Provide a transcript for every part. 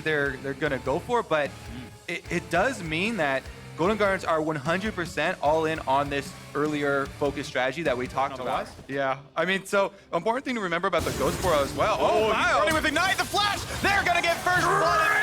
they're gonna go for, but it does mean that Golden Guardians are 100% all in on this earlier focus strategy that we talked about. Yeah, I mean, so important thing to remember about the Ghost Boro as well. Oh, he's running with Ignite, the flash! They're gonna get first blood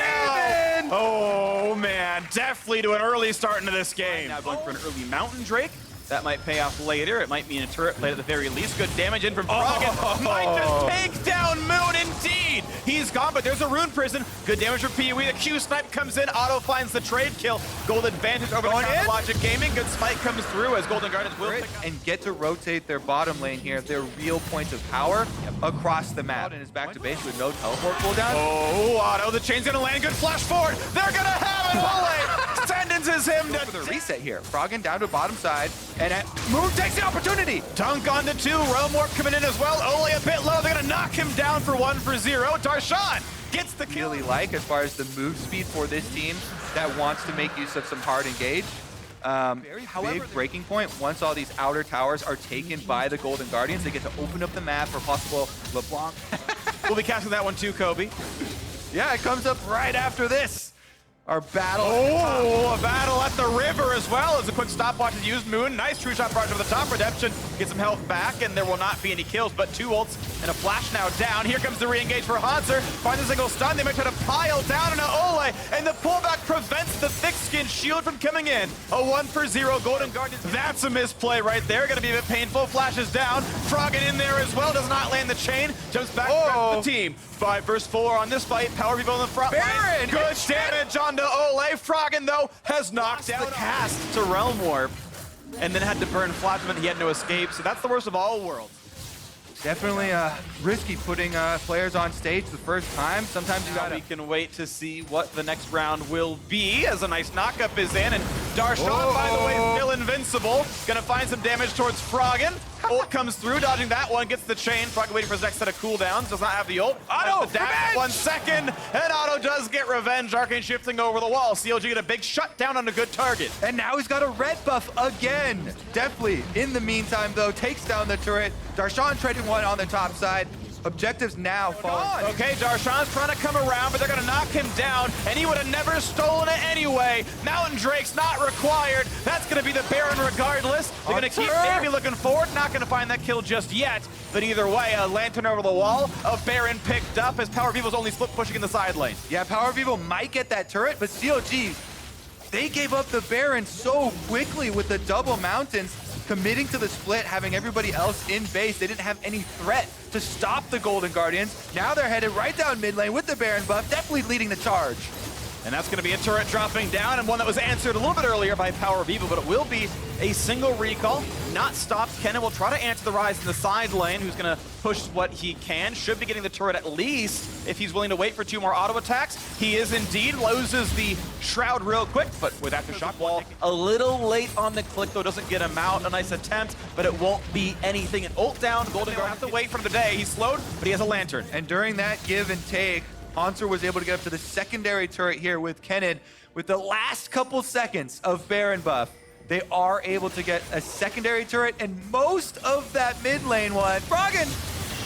now! Oh man, definitely to an early start into this game. Now going for an early Mountain Drake. That might pay off later. It might mean a turret play at the very least. Good damage in from Froggen. Might just take down Moon indeed. He's gone, but there's a Rune Prison. Good damage from PoE. The Q snipe comes in. Auto finds the trade kill. Gold advantage over to Logic Gaming. Good spike comes through as Golden Guardians will pick up. And get to rotate their bottom lane here. Their real points of power across the map. And is back to base with no teleport cooldown. Oh, Auto, the chain's gonna land. Good flash forward. They're gonna have it. Ole sentences him to the reset here. Froggen down to bottom side. And Moon takes the opportunity. Dunk onto 2. Realm Warp coming in as well. Ole a bit low. They're gonna knock him down for 1-0. Darshan gets the kill. Really like as far as the move speed for this team that wants to make use of some hard engage. Big breaking point. Once all these outer towers are taken by the Golden Guardians, they get to open up the map for possible LeBlanc. We'll be casting that one too, Kobe. Yeah, it comes up right after this. Our battle. Oh, a battle at the river as well as a quick stopwatch is used. Moon, nice true shot barge over the top. Redemption gets some health back, and there will not be any kills, but 2 ults and a flash now down. Here comes the re-engage for Hanser. Finds a single stun. They might try to pile down into Ole, and the pullback prevents the thick-skinned shield from coming in. A 1-0 Golden Guardians. That's a misplay right there. Going to be a bit painful. Flashes down. Froggen in there as well. Does not land the chain. Jumps back to the team. 5 versus 4 on this fight. Power people in the front line. Good damage onto Ole. Froggen, though, has knocked down the cast to Realm Warp and then had to burn Flashman. He had no escape, so that's the worst of all worlds. Definitely risky putting players on stage the first time. Sometimes you gotta... We can wait to see what the next round will be as a nice knockup is in. And Darshan, by the way, still invincible. Gonna find some damage towards Froggen. Ult comes through, dodging that one, gets the chain. Froggen waiting for his next set of cooldowns, does not have the ult. Auto, the dash, 1 second, and Auto does get revenge. Arcane shifting over the wall. CLG get a big shutdown on a good target. And now he's got a red buff again. Definitely, in the meantime, though, takes down the turret. Darshan trading one on the top side. Objectives now falling. Okay, Darshan's trying to come around, but they're gonna knock him down, and he would have never stolen it anyway. Mountain Drake's not required. That's gonna be the Baron regardless. They're gonna keep maybe looking forward, not gonna find that kill just yet. But either way, a lantern over the wall, a Baron picked up as Power People's only split pushing in the side lane. Yeah, Power People might get that turret, but CLG, they gave up the Baron so quickly with the double mountains, committing to the split, having everybody else in base. They didn't have any threat to stop the Golden Guardians. Now they're headed right down mid lane with the Baron buff, definitely leading the charge. And that's going to be a turret dropping down, and one that was answered a little bit earlier by Power of Evil, but it will be a single recall, not stopped. Kennen will try to answer the rise in the side lane, who's going to push what he can. Should be getting the turret at least if he's willing to wait for 2 more auto attacks. He is indeed, loses the Shroud real quick, but with Aftershock Wall, a little late on the click, though, doesn't get him out. A nice attempt, but it won't be anything. An ult down, Golden Guard have to wait for the day. He's slowed, but he has a lantern. And during that give and take, Hanser was able to get up to the secondary turret here with Kennen. With the last couple seconds of Baron buff, they are able to get a secondary turret, and most of that mid lane one. Froggen!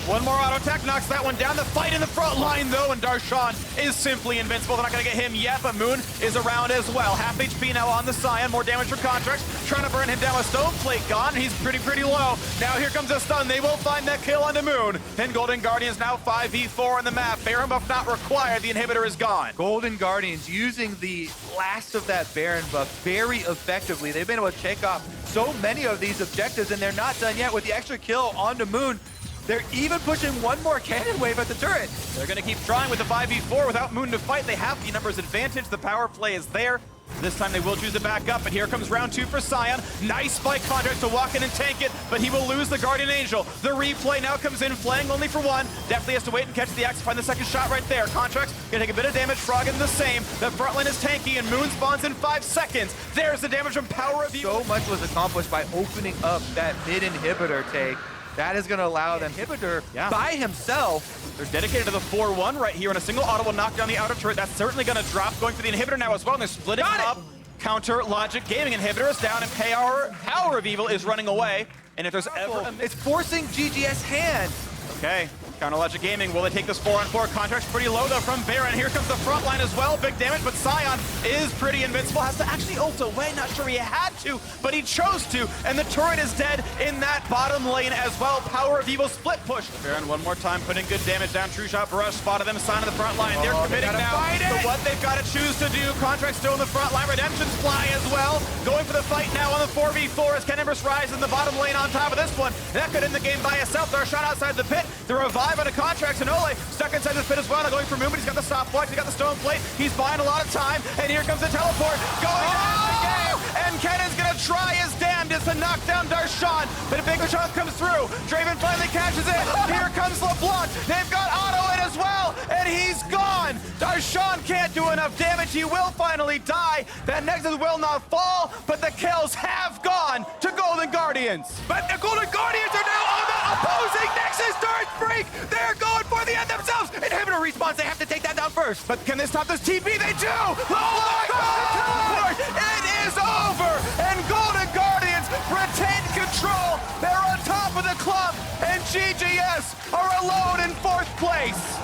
One more auto attack knocks that one down. The fight in the front line, though, and Darshan is simply invincible. They're not going to get him yet, but Moon is around as well. Half HP now on the Scion. More damage for Contracts. Trying to burn him down with Stone Plate gone. He's pretty low. Now here comes a stun. They will find that kill onto Moon. And Golden Guardians now 5v4 on the map. Baron buff not required. The inhibitor is gone. Golden Guardians using the last of that Baron buff very effectively. They've been able to take off so many of these objectives, and they're not done yet with the extra kill onto Moon. They're even pushing one more cannon wave at the turret. They're going to keep trying with the 5v4 without Moon to fight. They have the numbers advantage. The power play is there. This time they will choose to back up, and here comes round 2 for Scion. Nice spike Contracts to walk in and tank it, but he will lose the Guardian Angel. The replay now comes in, flaying only for 1. Definitely has to wait and catch the axe, find the second shot right there. Contracts gonna take a bit of damage, Froggen the same. The front line is tanky, and Moon spawns in 5 seconds. There's the damage from Power of Evil. So much was accomplished by opening up that mid inhibitor take. That is going to allow the inhibitor by himself. They're dedicated to the 4-1 right here, and a single auto will knock down the outer turret. That's certainly going to drop, going for the inhibitor now as well, and they're splitting up. Counter Logic Gaming inhibitor is down, and Power of Evil is running away. And if there's ever... It's forcing GGS hand. Okay. KazaLoLLCShighlights Gaming, will they take this 4-on-4? Contract's pretty low though from Baron. Here comes the front line as well. Big damage, but Sion is pretty invincible. Has to actually ult away. Not sure he had to, but he chose to. And the turret is dead in that bottom lane as well. Power of Evil split push. Baron one more time putting good damage down. True shot barrage spotted them. Sion in the front line. They're committing now to what they've got to choose to do. Contract still in the front line. Redemption's fly as well. Going for the fight now on the 4v4 as Kenembers rise in the bottom lane on top of this one. That could end the game by itself. They're shot outside the pit. The revive on a Contract. And Ole stuck inside the pit as well. Now going for movement. He's got the stopwatch. He's got the stone plate. He's buying a lot of time. And here comes the teleport. Going down the game. And Kennen's going to try his damnedest to knock down Darshan. But a bigger shot comes through. Draven finally catches it. Here comes LeBlanc. They've got Otto in as well. And he's gone. Darshan can't do enough damage. He will finally die. That Nexus will not fall. But the kills have gone to Golden Guardians. But the Golden Guardians are now on the opposing Nexus turret freak. They're going for the end themselves. Inhibitor respawns. They have to take that down first. But can they stop this TP? They do! Oh my God! It is over! And Golden Guardians retain control. They're on top of the club. And GGS are alone in 4th place.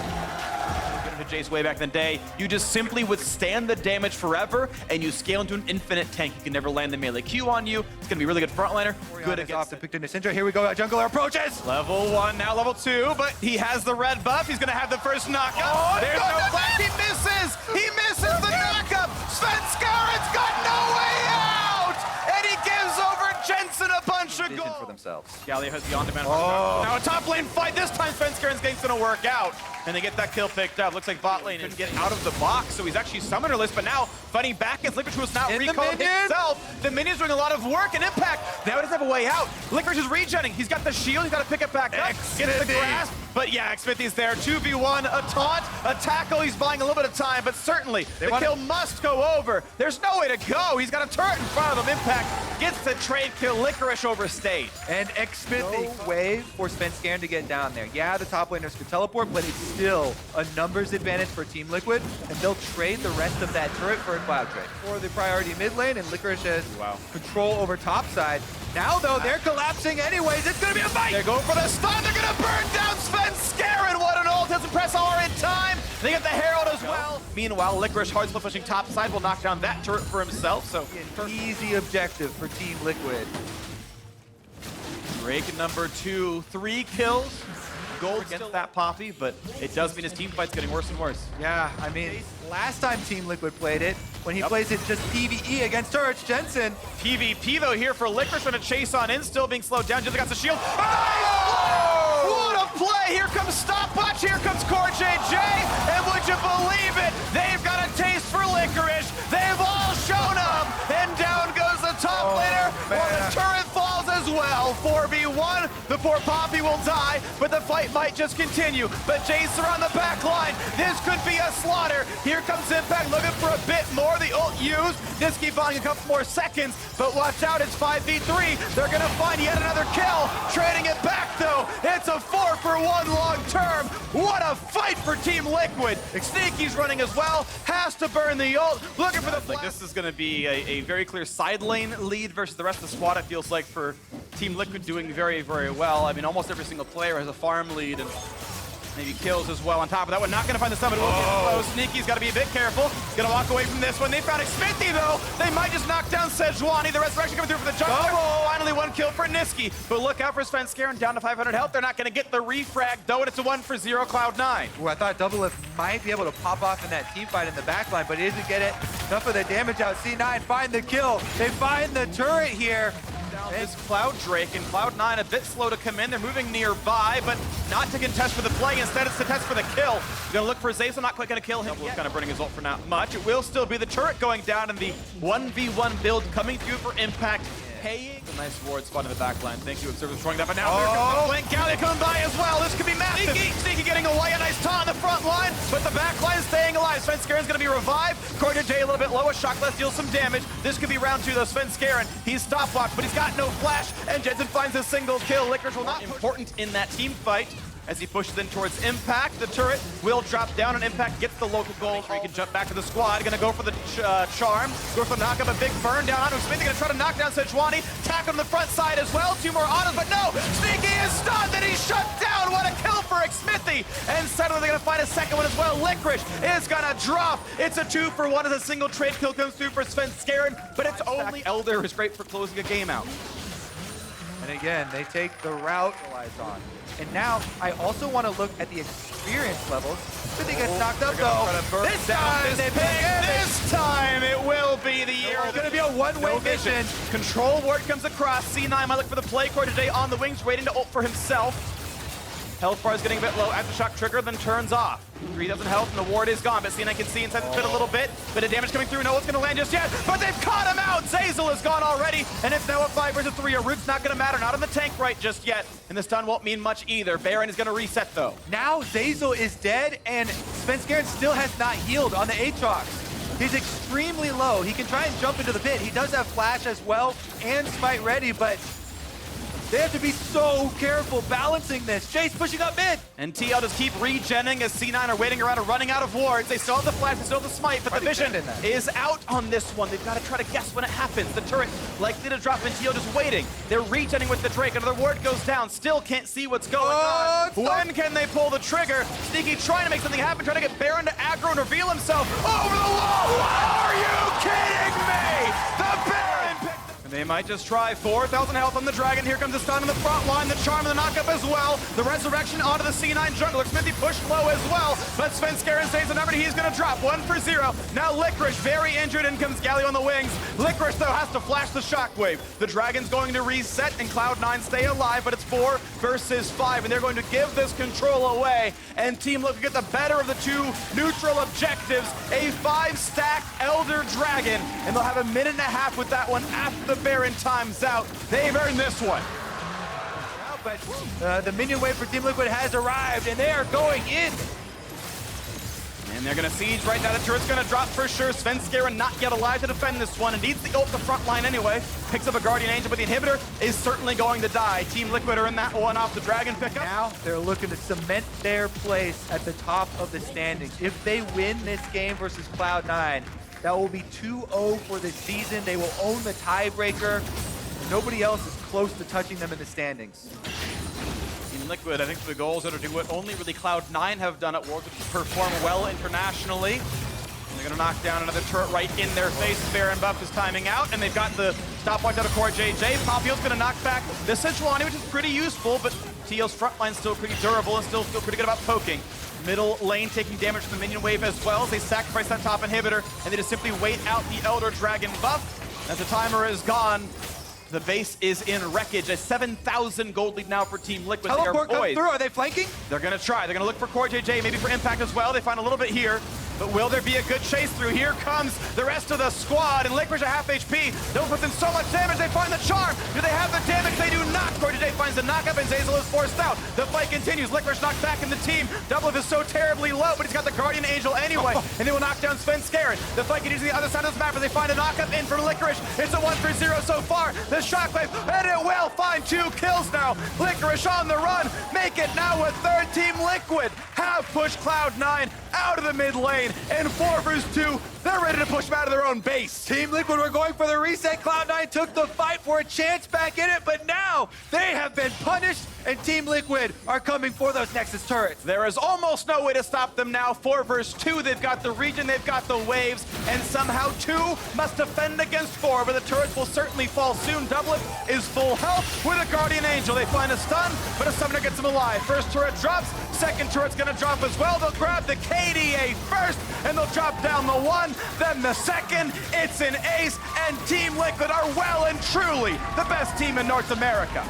Jace way back in the day, you just simply withstand the damage forever, and you scale into an infinite tank. You can never land the melee Q on you. It's going to be a really good frontliner. Good against the picked into Syndra. Here we go. Jungler approaches. Level 1, now level 2, but he has the red buff. He's going to have the first knockup. Oh, there's no flash. He misses. He misses the knockup. Svenskaren's got no way out, and he gives over Jensen a bunch of gold for themselves. Galio has the on-demand. Now a top lane fight. This time Svenskaren's game's going to work out. And they get that kill picked up. Looks like bot lane couldn't get out of the box, so he's actually summonerless, but now fighting back as Licorice was not recalled himself. The minion's doing a lot of work and impact. Now he doesn't have a way out. Licorice is regenning. He's got the shield. He's got to pick it back up. Gets the grasp. But yeah, Xmithy's there. 2v1, a taunt, a tackle. He's buying a little bit of time, but certainly the kill must go over. There's no way to go. He's got a turret in front of him. Impact gets the trade kill. Licorice overstayed. And Xmithy wave for Svenskaren to get down there. Yeah, the top laners could teleport, but it's still a numbers advantage for Team Liquid, and they'll trade the rest of that turret for a cloud trade. For the priority mid lane, and Licorice has control over top side. Now, though, they're collapsing anyways. It's going to be a fight. They're going for the stun. They're going to burn down Svenskaren. What an ult. Doesn't press R in time. They get the Herald as well. Meanwhile, Licorice hard split pushing top side will knock down that turret for himself. So an easy objective for Team Liquid. Drake number 2, 3 kills. Gold against that Poppy, but it does mean his team fight's getting worse and worse. Yeah, I mean, last time Team Liquid played it, when he plays it just PvE against turrets, Jensen. PvP though here for Licorice trying to chase on in, still being slowed down. Jensen got the shield. Oh! What a play! Here comes Stopwatch, here comes Core JJ, and would you believe it? They've got a taste for Licorice. They've all shown up, and down goes the top laner, while the turret falls as well. 4v1, the poor Poppy will die, but the fight might just continue. But Jace are on the back line. This could be a slaughter. Here comes Impact looking for a bit more. The ult used. Nisqy buying a couple more seconds, but watch out, it's 5v3. They're gonna find yet another kill. Trading it back though. It's a 4-for-1 long term. What a fight for Team Liquid. Sneaky's running as well. Has to burn the ult. Looking for the flash. This is gonna be a very clear side lane lead versus the rest of the squad, it feels like, for Team Liquid doing very, very well. I mean, almost every single player has a farm lead and maybe kills as well on top of that one. Not going to find the summon. Close. Sneaky's got to be a bit careful. He's going to walk away from this one. They found Xmithy, though. They might just knock down Sejuani. The resurrection coming through for the jungler. Finally, one kill for Nisqy. But look out for Svenskaren down to 500 health. They're not going to get the refrag, though, and it's a 1-for-0 Cloud9. Ooh, I thought Doublelift might be able to pop off in that team fight in the backline, but he doesn't get it. Enough of the damage out. C9 find the kill. They find the turret here. This Cloud Drake, and Cloud9 a bit slow to come in. They're moving nearby, but not to contest for the play. Instead, it's to test for the kill. Gonna look for Zaza, not quite gonna kill him. Kind of burning his ult for not much. It will still be the turret going down in the 1v1 build coming through for Impact. Paying a nice ward spot in the back line. Thank you, Observer, throwing that. But now here comes the flank. Gallia coming by as well. This could be massive. Sneaky getting away. A nice taunt on the front line, but the back line is staying alive. Svenskaren's going to be revived. Corey J a little bit low. A Shockless deals some damage. This could be round 2 though. Svenskaren, he's stopwatch, but he's got no flash. And Jensen finds a single kill. Licorice will not important in that team fight. as he pushes in towards Impact. The turret will drop down, and Impact gets the local goal. Make sure he can jump back to the squad. Gonna go for the charm. Go for the knockup, a big burn down onto Smithy. Gonna try to knock down Sejuani. Tack on the front side as well. 2 more autos, but no! Sneaky is stunned, and he's shut down. What a kill for Smithy! And suddenly they're gonna find a second one as well. Licorice is gonna drop. It's a 2-for-1 as a single trade kill comes through for Svenskeren, but it's only Elder is great for closing a game out. And again, they take the route on. And now I also want to look at the experience levels. Smithy gets knocked up though. This time it will be the year. It's going to be a one-way mission. Control ward comes across. C9 might look for the play core today on the wings, waiting to ult for himself. Health bar is getting a bit low. Aftershock trigger, then turns off. 3,000 health, and the ward is gone. But C9 can see inside the pit a little bit. Bit of damage coming through. No one's going to land just yet. But they've caught him out. Zeyzal is gone already. And it's now a 5 versus 3. A root's not going to matter. Not on the tank right just yet. And the stun won't mean much either. Baron is going to reset, though. Now Zeyzal is dead, and Svenskeren still has not healed on the Aatrox. He's extremely low. He can try and jump into the pit. He does have flash as well and smite ready, but they have to be so careful balancing this. Jace pushing up mid. And TL just keep regenning as C9 are waiting around and running out of wards. They still have the flash, they still have the smite, but the vision is out on this one. They've got to try to guess when it happens. The turret likely to drop, and TL just waiting. They're regenning with the Drake. Another ward goes down. Still can't see what's going on. When can they pull the trigger? Sneaky trying to make something happen, trying to get Baron to aggro and reveal himself over the wall. Are you kidding me? The Baron picked. They might just try. 4,000 health on the Dragon. Here comes the stun on the front line. The charm and the knockup as well. The resurrection onto the C9 jungler. Smithy pushed low as well. But Svenskeren stays the number. He's going to drop 1 for 0. Now Licorice very injured. In comes Galio on the wings. Licorice, though, has to flash the shockwave. The Dragon's going to reset, and Cloud9 stay alive. But it's 4 versus 5. And they're going to give this control away. And Team Liquid get the better of the 2 neutral objectives. A 5-stack Elder Dragon. And they'll have a minute and a half with that one after the Baron times out. They've earned this one. But the minion wave for Team Liquid has arrived, and they are going in. And they're going to siege right now. The turret's going to drop for sure. Svenskeren not yet alive to defend this one, and needs the ult the front line anyway. Picks up a Guardian Angel, but the inhibitor is certainly going to die. Team Liquid are in that one off the Dragon pickup. Now they're looking to cement their place at the top of the standings. If they win this game versus Cloud9, that will be 2-0 for the season. They will own the tiebreaker. Nobody else is close to touching them in the standings. Team Liquid, I think the goals that are do what only really Cloud9 have done at Worlds, which is perform well internationally. And they're going to knock down another turret right in their face. Baron buff is timing out, and they've got the stopwatch out of Core JJ. Popio's going to knock back the Sejuani, which is pretty useful, but TL's front line's still pretty durable and still pretty good about poking. Middle lane taking damage from the minion wave as well as they sacrifice that top inhibitor, and they just simply wait out the Elder Dragon buff. As the timer is gone, the base is in wreckage. A 7,000 gold lead now for Team Liquid. Teleport come through. Are they flanking? They're going to try. They're going to look for Core JJ, maybe for Impact as well. They find a little bit here. But will there be a good chase through? Here comes the rest of the squad, and Licorice at half HP. They'll put in so much damage, they find the charm. Do they have the damage? They do not. Core JJ finds the knockup, and Zeyzal is forced out. The fight continues. Licorice knocked back in the team. Doublelift is so terribly low, but he's got the Guardian Angel anyway, and they will knock down Svenskeren. The fight continues to the other side of this map, as they find a knockup in for Licorice. It's a 1 for 0 so far. The shockwave, and it will find 2 kills now. Licorice on the run. Make it now with third Team Liquid. Have pushed Cloud9 out of the mid lane, and 4 versus 2, they're ready to push them out of their own base. Team Liquid were going for the reset. Cloud9 took the fight for a chance back in it, but now they have been punished, and Team Liquid are coming for those Nexus turrets. There is almost no way to stop them now. 4 versus 2, they've got the region, they've got the waves, and somehow 2 must defend against 4, but the turrets will certainly fall soon. Doublelift is full health with a Guardian Angel. They find a stun, but a summoner gets him alive. First turret drops, second turret's gonna drop as well. They'll grab the KDA first, and they'll drop down the 1, then the second. It's an ace, and Team Liquid are well and truly the best team in North America.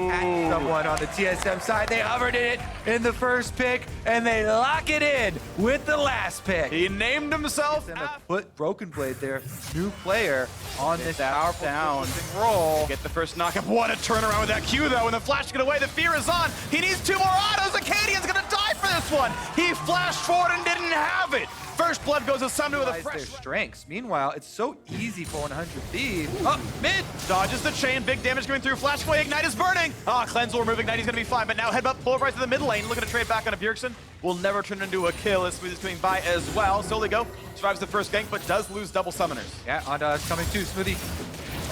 At someone on the TSM side, they hovered it in the first pick, and they lock it in with the last pick. He named himself. And put Broken Blade, their new player, on this powerful roll. Get the first knockup. What a turnaround with that Q, though. When the flash get away, the fear is on. He needs 2 more autos. Acadian's going to die for this one. He flashed forward and didn't have it. First blood goes to Sumner with a fresh their strengths. Meanwhile, it's so easy for 100 Thieves. Up mid. Dodges the chain, big damage coming through. Flash away, Ignite is burning. Cleanse will remove Ignite, he's gonna be fine. But now headbutt pulverize to the mid lane, looking to trade back onto Bjergsen. Will never turn into a kill as Smooth is coming by as well. Soligo survives the first gank, but does lose double summoners. Yeah, Onda is coming too, Smoothie.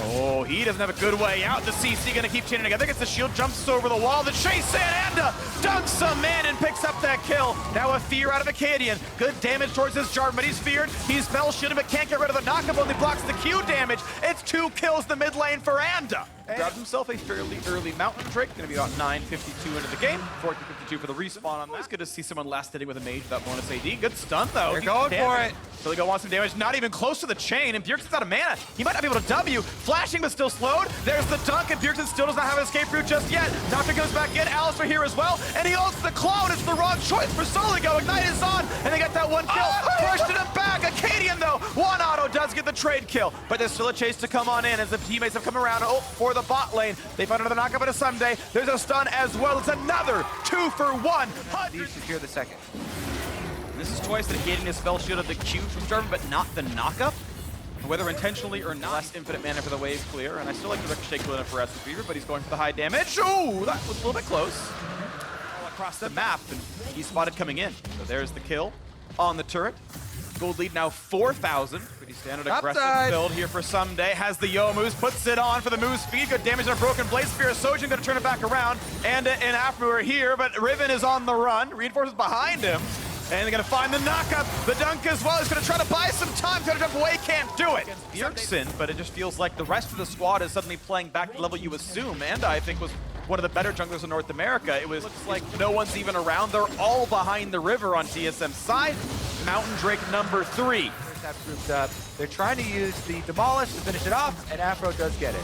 Oh, he doesn't have a good way out. The CC gonna keep chaining together. Gets the shield, jumps over the wall. The chase in, Anda dunks a man and picks up that kill. Now a fear out of Acadian. Good damage towards this Jarvan, but he's feared. He's spell shielded, but can't get rid of the knockup. Only blocks the Q damage. It's 2 kills the mid lane for Anda. Grabbed himself a fairly early Mountain Drake. Gonna be about 9:52 into the game. 14:52 for the respawn on that. It's good to see someone last hitting with a mage without bonus AD. Good stun though. They're going for it. Soligo wants some damage. Not even close to the chain, and Bjergsen's out of mana. He might not be able to W. Flashing, but still slowed. There's the dunk, and Bjergsen still does not have an escape route just yet. Doctor goes back in. Alistair here as well, and he ults the clone. It's the wrong choice for Soligo. Ignite is on, and they got that one kill. Pushed it back. Acadian though, one auto does get the trade kill, but there's still a chase to come on in as the teammates have come around. Oh, for the bot lane. They find another knockup at a Sunday. There's a stun as well. It's another 2 for 1. Thieves secure the second. This is twice that Acadian has spell shielded the Q from Jarvan, but not the knockup. Whether intentionally or not, less infinite mana for the wave clear, and I still like the Ricochet kill for Esper Fever, but he's going for the high damage. Ooh, that was a little bit close. All across the map, and he's spotted coming in. So there's the kill on the turret. Gold lead now 4,000. Pretty standard aggressive build here for Someday. Has the Youmuu's, puts it on for the Moose feed. Good damage on a broken Blade Spear. Sojin gonna turn it back around. And Afro are here, but Riven is on the run. Reinforcements behind him. And they're gonna find the knockup. The dunk as well. He's gonna try to buy some time. Try to jump away, can't do it. Bjergsen, but it just feels like the rest of the squad is suddenly playing back to the level you assume. And I think was one of the better junglers in North America. It looks like no one's even around. They're all behind the river on TSM's side. Mountain Drake number 3. Have grouped up. They're trying to use the Demolish to finish it off, and Afro does get it.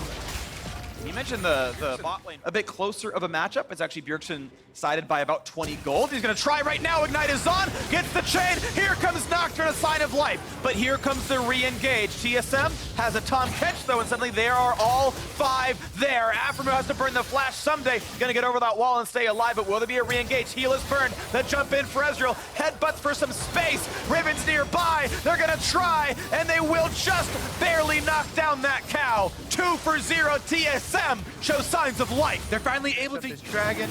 You mentioned the bot lane. A bit closer of a matchup. It's actually Bjergsen sided by about 20 gold. He's going to try right now. Ignite is on. Gets the chain. Here comes Nocturne, a sign of life. But here comes the re-engage. TSM has a Tom catch, though, and suddenly there are all 5 there. Afro has to burn the flash someday. Going to get over that wall and stay alive, but will there be a re-engage? Heal is burned. The jump in for Ezreal. Headbutts for some space. Riven's nearby. They're going to try, and they will just barely knock down that cow. 2 for 0 TSM shows signs of life. They're finally able to this dragon.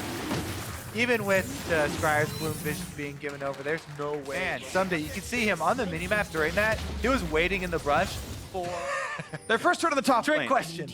Even with Scryer's Bloom Vision being given over, there's no way. Man, someday you can see him on the minimap during that. He was waiting in the brush for their first turn on the top trick lane. question.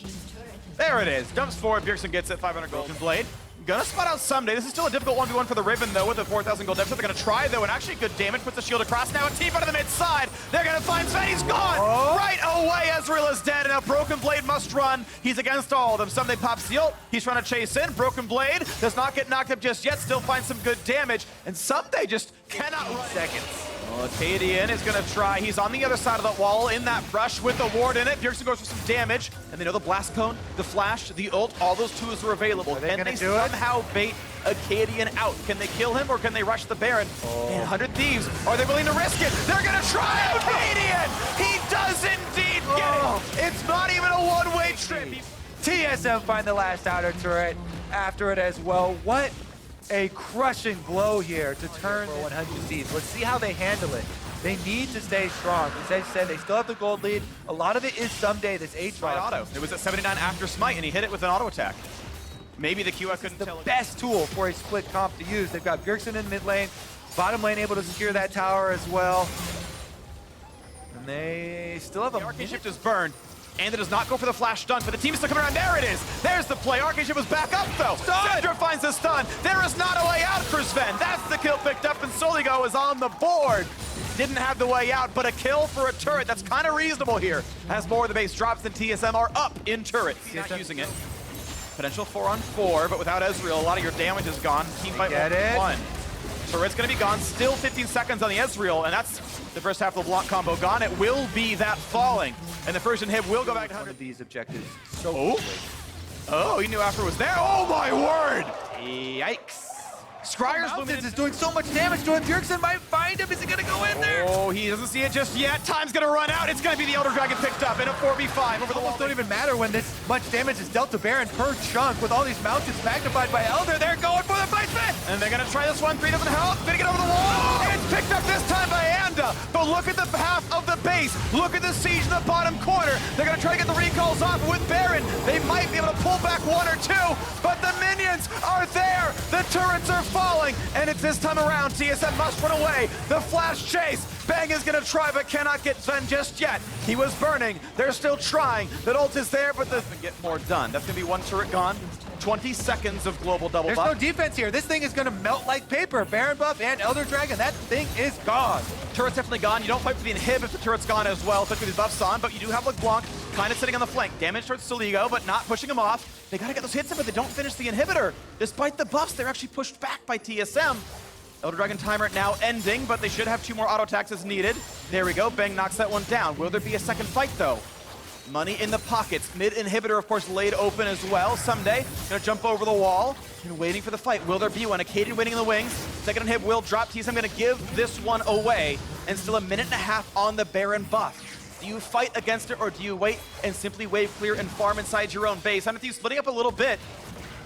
There it is. Jumps forward. Bjergsen gets it. 500 gold. Blade. Gonna spot out Someday. This is still a difficult 1v1 for the Riven, though, with a 4,000 gold deficit. They're gonna try, though, and actually good damage. Puts the shield across. Now a team out of the mid side. They're gonna find Sven. He's gone. Right away. Ezreal is dead, and now Broken Blade must run. He's against all of them. Someday pops the ult. He's trying to chase in. Broken Blade does not get knocked up just yet. Still finds some good damage, and Someday just cannot run. Seconds. Well, Acadian is going to try. He's on the other side of the wall in that brush with the ward in it. Bjergsen goes for some damage, and they know the Blast Cone, the Flash, the ult, all those tools are available. Can they somehow bait Acadian out? Can they kill him, or can they rush the Baron? And 100 Thieves, are they willing to risk it? They're going to try Acadian! He does indeed get it! It's not even a one-way trip. TSM find the last outer turret after it as well. What a crushing blow here to turn for 100 Thieves. Let's see how they handle it. They need to stay strong. As I said, they still have the gold lead. A lot of it is Someday, this H right auto. It was at 79 after Smite, and he hit it with an auto attack. Maybe the QF couldn't tell. The best tool for a split comp to use. They've got Bjergsen in mid lane, bottom lane able to secure that tower as well. And they still have a Arcane Shift is burned. And it does not go for the flash stun, but the team is still coming around. There it is. There's the play. Arcane Shift was back up, though. Syndra finds the stun. There is not a way out for Sven. That's the kill picked up, and Soligo is on the board. Didn't have the way out, but a kill for a turret. That's kind of reasonable here. As more of the base drops than TSM are up in turrets. He's not using it. Potential 4-on-4, but without Ezreal, a lot of your damage is gone. Team fight 1. Turret's going to be gone. Still 15 seconds on the Ezreal, and that's the first half of the block combo gone. It will be that falling, and the first hit will go back to 100. One of these objectives so quickly. Oh, he knew Afro was there. Oh my word! Yikes. Scryer's Luminance is doing so much damage to him. Bjergsen might find him. Is he going to go in there? Oh, he doesn't see it just yet. Time's going to run out. It's going to be the Elder Dragon picked up in a 4v5 over the wall. Don't even matter when this much damage is dealt to Baron per chunk with all these mountains magnified by Elder. They're going for the fight. And they're gonna try this one. 3 doesn't help. Gonna get over the wall. It's picked up this time by Anda. But look at the half of the base. Look at the siege in the bottom corner. They're gonna try to get the recalls off with Baron. They might be able to pull back 1 or 2, but the minions are there. The turrets are falling, and it's this time around. TSM must run away. The flash chase. Bang is gonna try, but cannot get Zen just yet. He was burning. They're still trying. The ult is there, but doesn't get more done. That's gonna be 1 turret gone. 20 seconds of global double There's buff. no defense here. This thing is going to melt like paper. Baron buff and Elder Dragon, that thing is gone. Turret's definitely gone. You don't fight for the inhib if the turret's gone as well, especially with these buffs on, but you do have LeBlanc kind of sitting on the flank. Damage towards Soligo, but not pushing him off. They gotta get those hits in, but they don't finish the inhibitor. Despite the buffs, they're actually pushed back by TSM. Elder Dragon timer now ending, but they should have 2 more auto attacks as needed. There we go. Bang knocks that one down. Will there be a second fight, though? Money in the pockets. Mid inhibitor, of course, laid open as well. Someday, gonna jump over the wall and waiting for the fight. Will there be one? Acadian waiting in the wings. Second inhib will drop. TSM gonna give this one away. And still 1.5 minutes on the Baron buff. Do you fight against it, or do you wait and simply wave clear and farm inside your own base? I'm with you splitting up a little bit.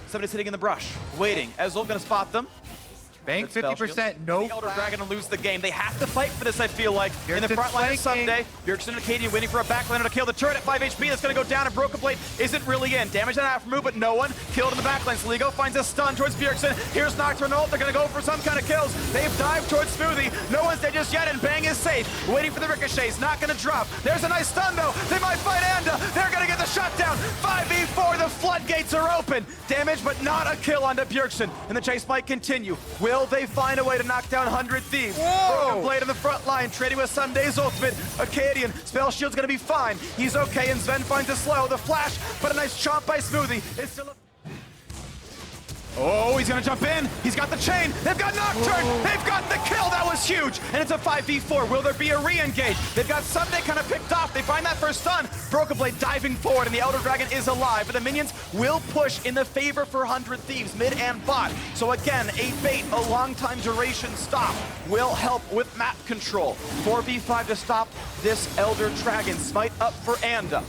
Somebody's sitting in the brush, waiting. Ezreal gonna spot them. Bang 50%, no. The Elder Dragon to lose the game. They have to fight for this, I feel like. In the front line someday, Bjergsen and Acadian waiting for a backlaner to kill the turret at 5 HP. That's going to go down, and Broken Blade isn't really in. Damage on Aftermove, but no one killed in the backline. Soligo finds a stun towards Bjergsen. Here's Nocturne ult. They're going to go for some kind of kills. They've dived towards Smoothie. No one's dead just yet, and Bang is safe. Waiting for the ricochets. Not going to drop. There's a nice stun, though. They might fight Anda. They're going to get the shutdown. 5v4. The floodgates are open. Damage, but not a kill onto Bjergsen. And the chase might continue. Will they find a way to knock down 100 Thieves? Broken Blade on the front line, trading with Sunday's ultimate. Acadian, Spell Shield's gonna be fine. He's okay, and Sven finds a slow. The flash, but a nice chomp by Smoothie. It's still a... Oh, he's gonna jump in. He's got the chain. They've got Nocturne. They've got the kill. That was huge. And it's a 5v4. Will there be a re-engage? They've got Sunday kind of picked off. They find that first stun. Broken Blade diving forward, and the Elder Dragon is alive. But the minions will push in the favor for 100 Thieves, mid and bot. So again, a bait, a long time duration stop will help with map control. 4v5 to stop this Elder Dragon. Smite up for Anda.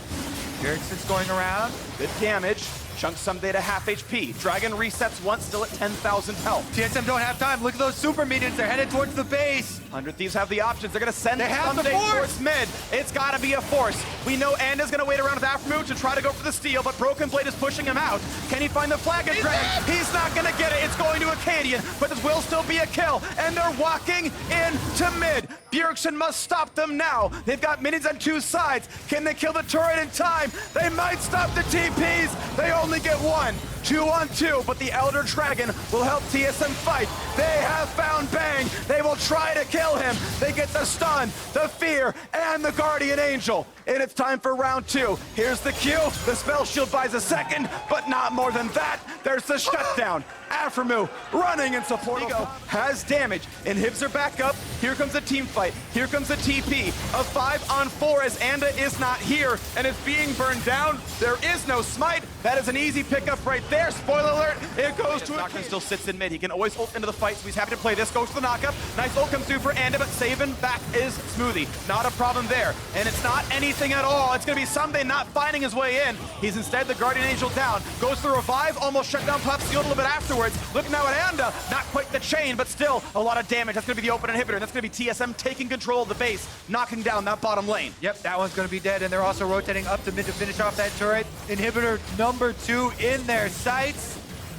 Bjergsen's going around. Good damage. Chunks someday to half HP. Dragon resets once, still at 10,000 health. TSM don't have time. Look at those super minions. They're headed towards the base. 100 Thieves have the options. They're going to send the someday force. towards mid. It's got to be a force. We know Anda's going to wait around with Aftermove to try to go for the steal, but Broken Blade is pushing him out. Can he find the flag and Dragon? He's not going to get it. It's going to Acadian, but this will still be a kill, and they're walking into mid. Bjergsen must stop them now. They've got minions on 2 sides. Can they kill the turret in time? They might stop the TPs. They only get 1. 2-on-2, but the Elder Dragon will help TSM fight. They have found Bang. They will try to kill him. They get the stun, the fear, and the Guardian Angel. And it's time for round 2. Here's the Q. The Spell Shield buys a second, but not more than that. There's the shutdown. Aftermu running in support. Soligo has damage. Inhibs are back up. Here comes a team fight. Here comes a TP. A 5-on-4 as Anda is not here and is being burned down. There is no smite. That is an easy pickup right there. Spoiler alert, it goes to Nocturne still sits in mid. He can always ult into the fight, so he's happy to play this. Goes to the knockup. Nice ult comes through for Anda, but saving back is Smoothie. Not a problem there. And it's not anything at all. It's going to be Someday not finding his way in. He's instead the Guardian Angel down. Goes to revive, almost shut down Pup, sealed a little bit afterwards. Look now at Anda. Not quite the chain, but still a lot of damage. That's going to be the open inhibitor. That's going to be TSM taking control of the base, knocking down that bottom lane. Yep, that one's going to be dead, and they're also rotating up to mid to finish off that turret. Inhibitor number 2 in their sights.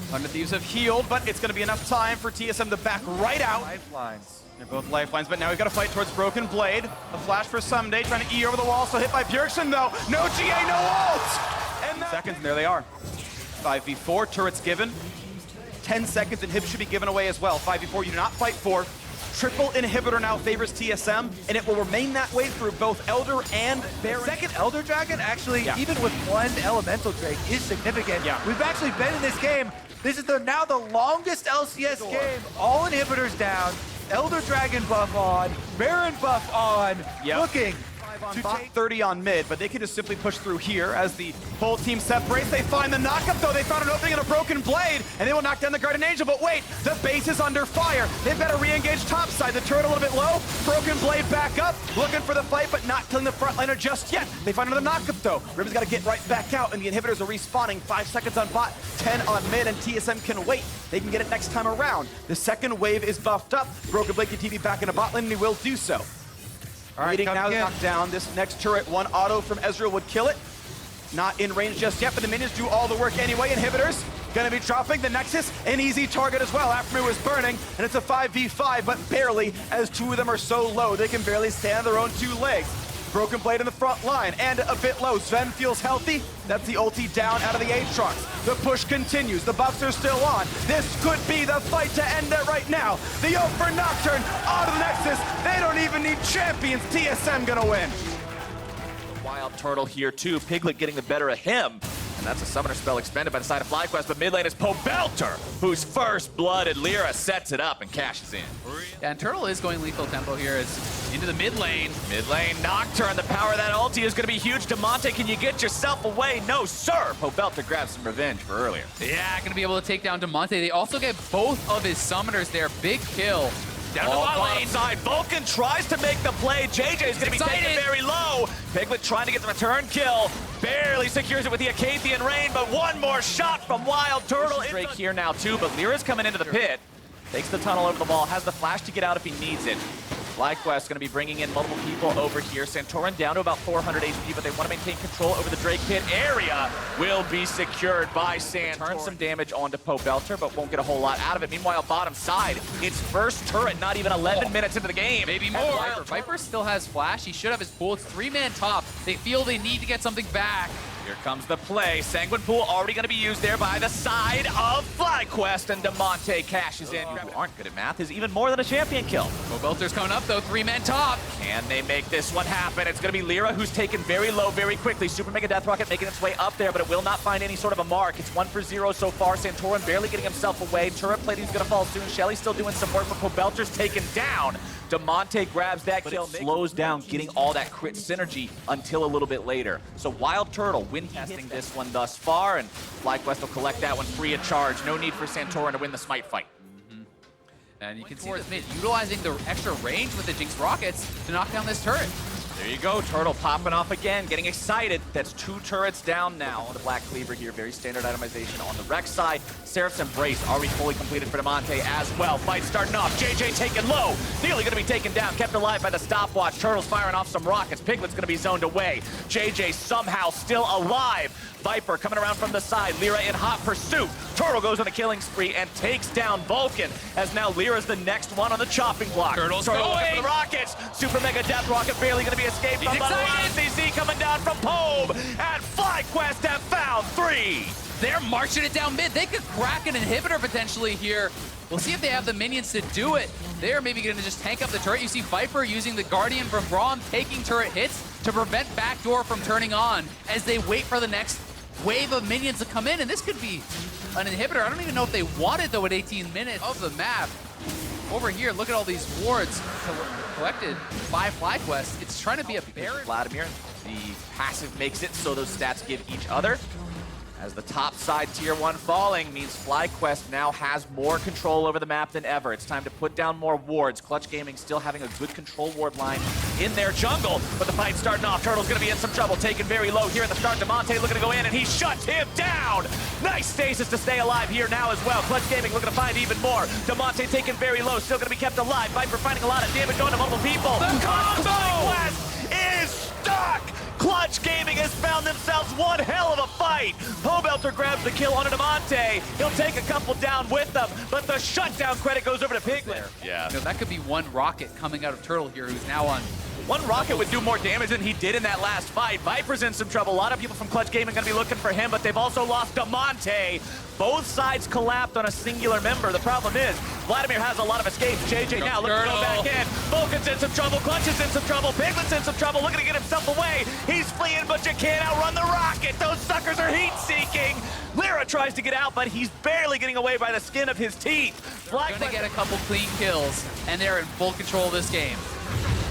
100 Thieves have healed, but it's going to be enough time for TSM to back right out. Lifelines. They're both lifelines, but now we've got to fight towards Broken Blade. A flash for Someday, trying to E over the wall, so hit by Bjergsen though. No GA, no ult! And seconds, and there they are. 5v4, turrets given. 10 seconds, inhib should be given away as well. 5v4, you do not fight for. Triple inhibitor now favors TSM, and it will remain that way through both Elder and Baron. Second Elder Dragon, actually, even with one Elemental Drake, is significant. Yeah. We've actually been in this game. This is now the longest LCS game. All inhibitors down, Elder Dragon buff on, Baron buff on. Yep. Looking On bot, 30 on mid, but they can just simply push through here as the whole team separates. They find the knockup, though. They found an opening in a broken blade, and they will knock down the Guardian Angel. But wait, the base is under fire. They've got to re-engage topside. The turret a little bit low. Broken blade back up, looking for the fight, but not killing the frontliner just yet. They find another knockup, though. Riven's got to get right back out, and the inhibitors are respawning. 5 seconds on bot, 10 on mid, and TSM can wait. They can get it next time around. The second wave is buffed up. Broken blade can TV back into bot lane, and he will do so. All right, now knocked down. This next turret, one auto from Ezreal would kill it. Not in range just yet, but the minions do all the work anyway. Inhibitors gonna be dropping. The Nexus, an easy target as well. Aftermere was burning, and it's a 5v5, but barely, as two of them are so low, they can barely stand on their own two legs. Broken blade in the front line, and a bit low. Sven feels healthy. That's the ulti down out of the Aatrox. The push continues. The buffs are still on. This could be the fight to end it right now. The ult for Nocturne out of the Nexus. They don't even need champions. TSM gonna win. Wild Turtle here too. Piglet getting the better of him. And that's a summoner spell expended by the side of FlyQuest, but mid lane is Pobelter, whose first blood, and Lyra sets it up and cashes in. Yeah, and Turtle is going lethal tempo here. It's into the mid lane. Mid lane, Nocturne, the power of that ulti is going to be huge. DeMonte, can you get yourself away? No, sir. Pobelter grabs some revenge for earlier. Yeah, going to be able to take down DeMonte. They also get both of his summoners there. Big kill. Down to the bot lane. Side. Vulcan tries to make the play. JJ's going to be taken very low. Piglet trying to get the return kill. Barely secures it with the Acathian Rain, but one more shot from Wild Turtle. Drake here now too, but Lyra's coming into the pit. Takes the tunnel over the wall, has the flash to get out if he needs it. FlyQuest going to be bringing in multiple people over here. Santorin down to about 400 HP, but they want to maintain control over the Drake pit area. Will be secured by Santorin. Turn some damage onto Pobelter, but won't get a whole lot out of it. Meanwhile, bottom side, its first turret, not even 11 minutes into the game. Maybe more. Viper still has flash. He should have his pool. It's 3-man top. They feel they need to get something back. Here comes the play. Sanguine Pool already going to be used there by the side of FlyQuest, and DeMonte cashes in. Who aren't good at math is even more than a champion kill. Pobelter's coming up though, 3-man top. Can they make this one happen? It's going to be Lyra who's taken very low very quickly. Super Mega Death Rocket making its way up there, but it will not find any sort of a mark. It's 1 for 0 so far. Santorin barely getting himself away. Turret plating's going to fall soon. Shelly's still doing some work, but Pobelter's taken down. DeMonte grabs that kill, slows down getting all that crit synergy until a little bit later. So Wild Turtle win testing this one thus far, and FlyQuest will collect that one free of charge. No need for Santorin to win the smite fight. And you can see this mid utilizing the extra range with the Jinx rockets to knock down this turret. There you go, Turtle popping off again, getting excited. That's 2 turrets down now. The Black Cleaver here, very standard itemization on the Rex side. Seraph's Embrace already fully completed for DeMonte as well. Fight starting off, JJ taken low, nearly gonna be taken down, kept alive by the stopwatch. Turtle's firing off some rockets, Piglet's gonna be zoned away. JJ somehow still alive. Viper coming around from the side, Lyra in hot pursuit. Turtle goes on a killing spree and takes down Vulcan, as now Lyra's the next one on the chopping block. Turtle's going going for the rockets. Super Mega Death Rocket barely gonna be escaped from the CC coming down from Pobe, and FlyQuest have found 3. They're marching it down mid. They could crack an inhibitor potentially here. We'll see if they have the minions to do it. They're maybe going to just tank up the turret. You see Viper using the Guardian from Braum, taking turret hits to prevent backdoor from turning on as they wait for the next wave of minions to come in. And this could be an inhibitor. I don't even know if they want it, though, at 18 minutes of the map. Over here, look at all these wards collected by FlyQuest. It's trying to be a Baron. Vladimir, the passive makes it so those stats give each other. As the top side tier 1 falling means FlyQuest now has more control over the map than ever. It's time to put down more wards. Clutch Gaming still having a good control ward line in their jungle, but the fight's starting off. Turtle's gonna be in some trouble, taken very low here at the start. DeMonte looking to go in, and he shuts him down. Nice stasis to stay alive here now as well. Clutch Gaming looking to find even more. DeMonte taken very low, still gonna be kept alive. Viper finding a lot of damage going to multiple people. The combo! FlyQuest is stuck. Clutch Gaming has found themselves one hell of a fight. Pobelter grabs the kill on DeMonte. He'll take a couple down with them, but the shutdown credit goes over to Piglet. Yeah. You know, that could be one rocket coming out of Turtle here, who's now on. One rocket would do more damage than he did in that last fight. Viper's in some trouble. A lot of people from Clutch Gaming are going to be looking for him, but they've also lost DeMonte. Both sides collapsed on a singular member. The problem is, Vladimir has a lot of escapes. JJ now looking to go back in. Vulcan's in some trouble. Clutch is in some trouble. Piglet's in some trouble, looking to get himself away. He's fleeing, but you can't outrun the rocket. Those suckers are heat-seeking. Lyra tries to get out, but he's barely getting away by the skin of his teeth. They're going to get a couple clean kills, and they're in full control of this game.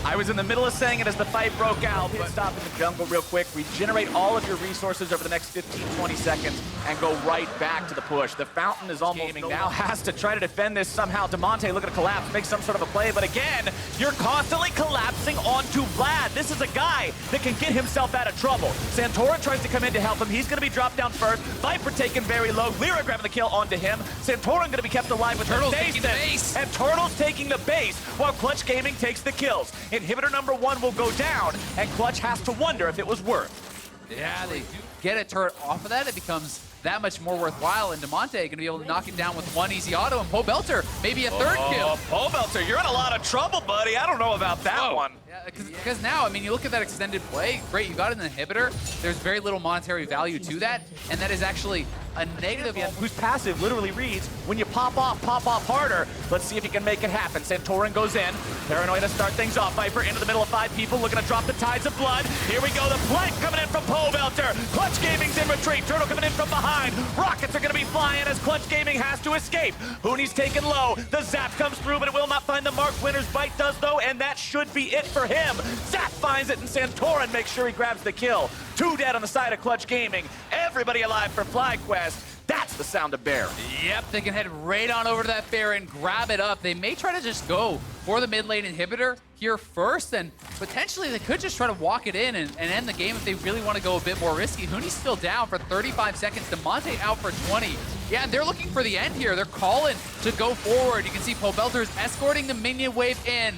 I was in the middle of saying it as the fight broke out, but stop in the jungle real quick, regenerate all of your resources over the next 15-20 seconds, and go right back to the push. The fountain is almost gaming now, has to try to defend this somehow. Demonte looking to collapse, make some sort of a play, but again, you're constantly collapsing onto Vlad. This is a guy that can get himself out of trouble. Santorin tries to come in to help him. He's going to be dropped down first. Viper taken very low. Lyra grabbing the kill onto him. Santorin going to be kept alive with Turtle's the taking the base. And Turtle's taking the base while Clutch Gaming takes the kills. Inhibitor number 1 will go down, and Clutch has to wonder if it was worth. Yeah, they do get a turret off of that. It becomes that much more worthwhile, and Demonte going to be able to knock him down with one easy auto, and Pobelter maybe a third kill. Pobelter, you're in a lot of trouble, buddy. I don't know about that one. Yeah, because now, I mean, you look at that extended play, great, you got an inhibitor. There's very little monetary value to that, and that is actually a negative. Whose passive literally reads, when you pop off harder. Let's see if he can make it happen. Santorin goes in. Paranoid to start things off. Viper into the middle of 5 people, looking to drop the tides of blood. Here we go, the flank coming in from Pobelter. Clutch Gaming's in retreat. Turtle coming in from behind. Rockets are going to be flying as Clutch Gaming has to escape. Hooney's taken low. The zap comes through, but it will not find the mark. Winner's bite does, though, and that should be it for him. Zap finds it, and Santorin makes sure he grabs the kill. 2 dead on the side of Clutch Gaming. Everybody alive for FlyQuest. That's the sound of Baron. Yep, they can head right on over to that Baron, grab it up. They may try to just go for the mid lane inhibitor here first, and potentially they could just try to walk it in and end the game if they really want to go a bit more risky. Hooney's still down for 35 seconds. Demonte out for 20. Yeah, they're looking for the end here. They're calling to go forward. You can see Pobelter is escorting the minion wave in,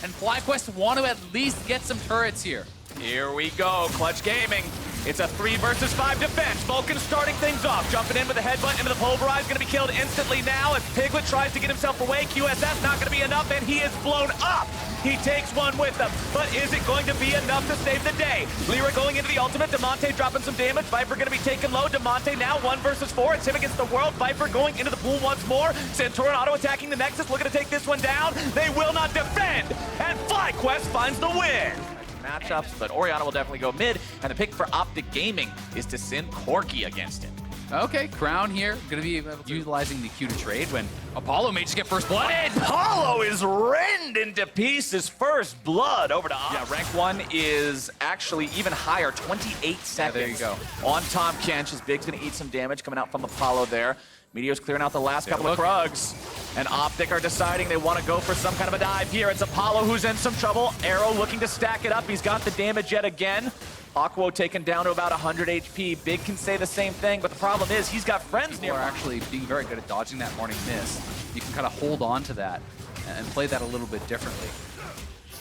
and FlyQuest want to at least get some turrets here. Here we go, Clutch Gaming. It's a 3 versus 5 defense. Vulcan starting things off, jumping in with a headbutt into the pulverize, gonna be killed instantly now as Piglet tries to get himself away. QSS not gonna be enough, and he is blown up. He takes one with him, but is it going to be enough to save the day? Lyra going into the ultimate, Demonte dropping some damage. Viper gonna be taken low. Demonte now 1 versus 4. It's him against the world. Viper going into the pool once more. Santorin auto attacking the Nexus, looking to take this one down. They will not defend, and FlyQuest finds the win. Matchups, but Orianna will definitely go mid, and the pick for Optic Gaming is to send Corki against him. Okay, Crown here, gonna be utilizing the Q to trade when Apollo may just get first blood in. Apollo is rend into pieces. First blood over to Ops. Yeah, rank 1 is actually even higher, 28 seconds. Yeah, there you go. On Tom Kench, his Big's gonna eat some damage coming out from Apollo there. Meteor's clearing out the last couple of Krugs. And Optic are deciding they want to go for some kind of a dive here. It's Apollo who's in some trouble. Arrow looking to stack it up. He's got the damage yet again. Aqua taken down to about 100 HP. Big can say the same thing, but the problem is he's got friends near People are him. actually being very good at dodging that morning mist. You can kind of hold on to that and play that a little bit differently.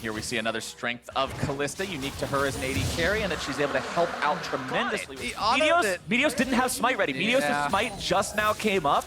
Here we see another strength of Kalista, unique to her as an AD carry, and that she's able to help out tremendously. Meteos didn't have Smite ready. Meteos' Smite just now came up,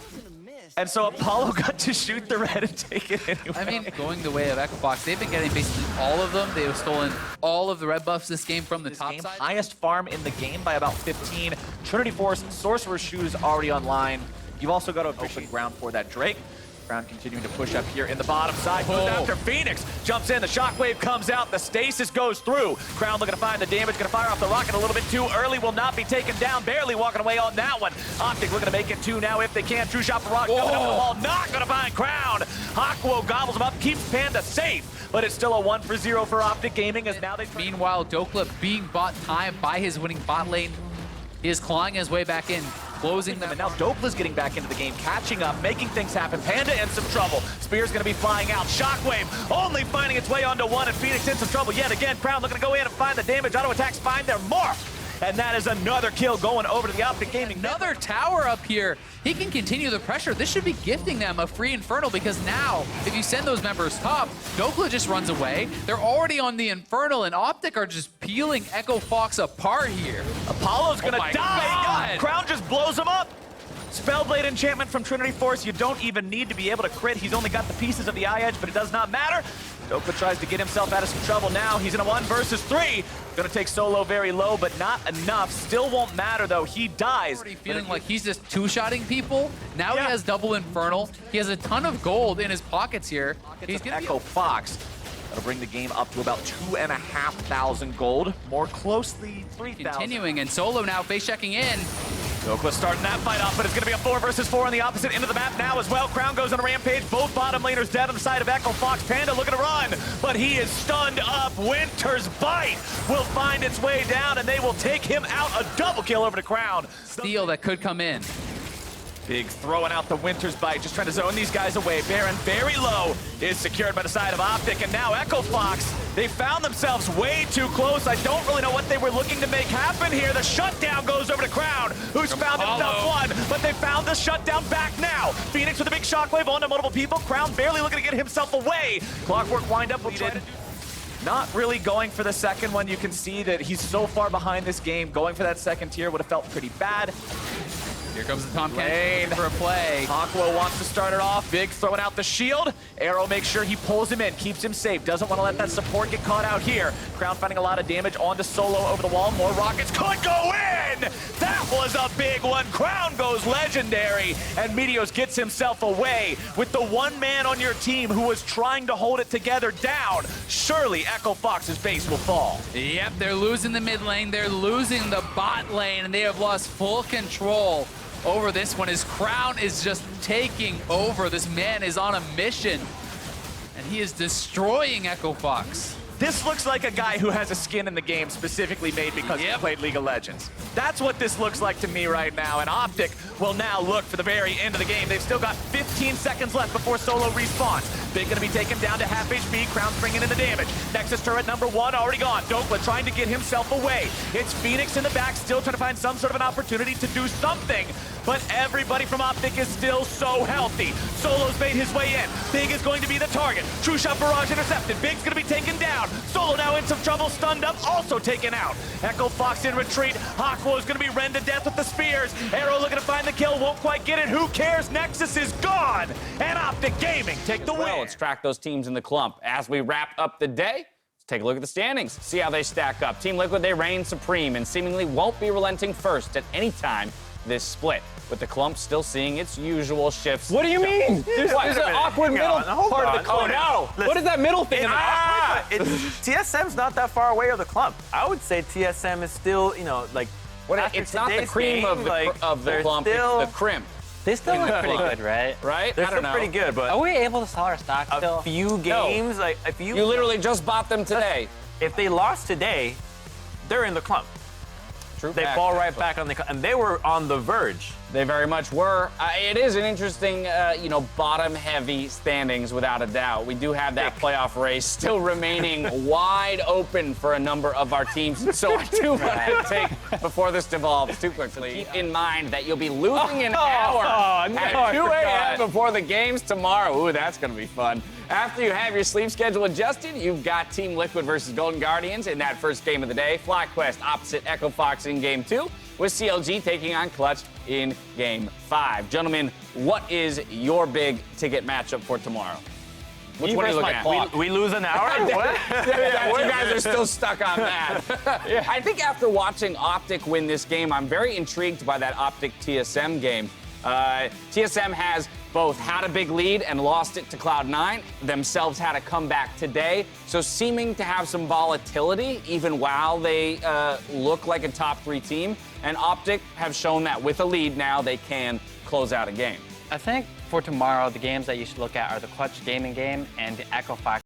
and so Apollo got to shoot the red and take it anyway. I mean, going the way of Echo Fox, they've been getting basically all of them. They have stolen all of the red buffs this game from the top side. Highest farm in the game by about 15. Trinity Force, Sorcerer's Shoes already online. You've also got to open ground for that Drake. Crown continuing to push up here in the bottom side. Goes after Phoenix. Jumps in. The shockwave comes out. The stasis goes through. Crown looking to find the damage. Going to fire off the rocket a little bit too early. Will not be taken down. Barely walking away on that one. Optic looking to make it 2 now if they can. True shot for Rock coming up the wall. Not going to find Crown. Aqua gobbles him up. Keeps Panda safe. But it's still a 1 for 0 for Optic Gaming as now they... Meanwhile, Dokla being bought time by his winning bot lane. He is clawing his way back in, closing them. And now Dokla's getting back into the game, catching up, making things happen. Panda in some trouble. Spear's going to be flying out. Shockwave only finding its way onto one, and Phoenix in some trouble yet again. Crown looking to go in and find the damage. Auto attacks find their mark. And that is another kill going over to the Optic Gaming. Another tower up here. He can continue the pressure. This should be gifting them a free Infernal because now, if you send those members top, Dokla just runs away. They're already on the Infernal, and Optic are just peeling Echo Fox apart here. Apollo's gonna die. God. Crown just blows him up. Spellblade enchantment from Trinity Force. You don't even need to be able to crit. He's only got the pieces of the eye edge, but it does not matter. Dokla tries to get himself out of some trouble now. He's in a 1 versus 3. Gonna take solo very low, but not enough. Still won't matter though. He dies. Already feeling like he's just two-shotting people. Now he has double Infernal. He has a ton of gold in his pockets here. He's gonna Echo Fox. That'll bring the game up to about 2,500 gold. More closely, 3,000. Continuing, and Solo now face checking in. Oakland starting that fight off, but it's going to be a 4 versus 4 on the opposite end of the map now as well. Crown goes on a rampage. Both bottom laners dead on the side of Echo Fox. Panda looking to run, but he is stunned up. Winter's Bite will find its way down, and they will take him out. A double kill over to Crown. Steal that could come in. Big throwing out the Winter's Bite, just trying to zone these guys away. Baron very low is secured by the side of Optic, and now Echo Fox, they found themselves way too close. I don't really know what they were looking to make happen here. The shutdown goes over to Crown, who's found himself one, but they found the shutdown back now. Phoenix with a big shockwave onto multiple people. Crown barely looking to get himself away. Clockwork wind up will try to do. Not really going for the second one. You can see that he's so far behind this game. Going for that second tier would have felt pretty bad. Here comes the Tomcat for a play. Aqua wants to start it off. Big throwing out the shield. Arrow makes sure he pulls him in, keeps him safe. Doesn't want to let that support get caught out here. Crown finding a lot of damage onto Solo over the wall. More rockets could go in. That was a big one. Crown goes legendary, and Meteos gets himself away with the one man on your team who was trying to hold it together down. Surely Echo Fox's base will fall. Yep, they're losing the mid lane. They're losing the bot lane, and they have lost full control over this one. His Crown is just taking over. This man is on a mission, and he is destroying Echo Fox. This looks like a guy who has a skin in the game specifically made because he played League of Legends. That's what this looks like to me right now, and Optic will now look for the very end of the game. They've still got 15 seconds left before Solo respawns. Big gonna be taken down to half HP. Crown's bringing in the damage. Nexus turret number 1 already gone. Dokla trying to get himself away. It's Phoenix in the back, still trying to find some sort of an opportunity to do something, but everybody from Optic is still so healthy. Solo's made his way in. Big is going to be the target. True shot barrage intercepted. Big's gonna be taken down. Solo now in some trouble, stunned up, also taken out. Echo Fox in retreat. Aqua is going to be rend to death with the spears. Arrow looking to find the kill, won't quite get it. Who cares? Nexus is gone. And Optic Gaming take the win. Let's track those teams in the clump. As we wrap up the day, let's take a look at the standings, see how they stack up. Team Liquid, they reign supreme and seemingly won't be relenting first at any time this split, with the clump still seeing its usual shifts. What do you mean? There's an awkward middle part of the clump. Oh, no. What is that middle thing? TSM's not that far away of the clump. I would say TSM is still, you know, like, it's not the cream of the clump, it's the crimp. They still look pretty good, right? Right? They're I don't still pretty good, but are we able to sell our stock still? a few games, like if you literally just bought them today. If they lost today, they're in the clump. True. They fall right back on the clump, and they were on the verge. They very much were. It is an interesting, bottom-heavy standings without a doubt. We do have that playoff race still remaining wide open for a number of our teams. So I do want to take, before this devolves too quickly, keep in mind that you'll be losing an hour at 2 a.m. before the games tomorrow. Ooh, that's going to be fun. After you have your sleep schedule adjusted, you've got Team Liquid versus Golden Guardians in that first game of the day. FlyQuest opposite Echo Fox in Game 2, with CLG taking on Clutch in Game 5. Gentlemen, what is your big ticket matchup for tomorrow? Which one are you looking at? We lose an hour? What? You guys are still stuck on that. I think after watching Optic win this game, I'm very intrigued by that Optic TSM game. TSM has both had a big lead and lost it to Cloud9, themselves had a comeback today, so seeming to have some volatility even while they look like a top 3 team. And Optic have shown that with a lead now, they can close out a game. I think for tomorrow, the games that you should look at are the Clutch Gaming game and the Echo Fox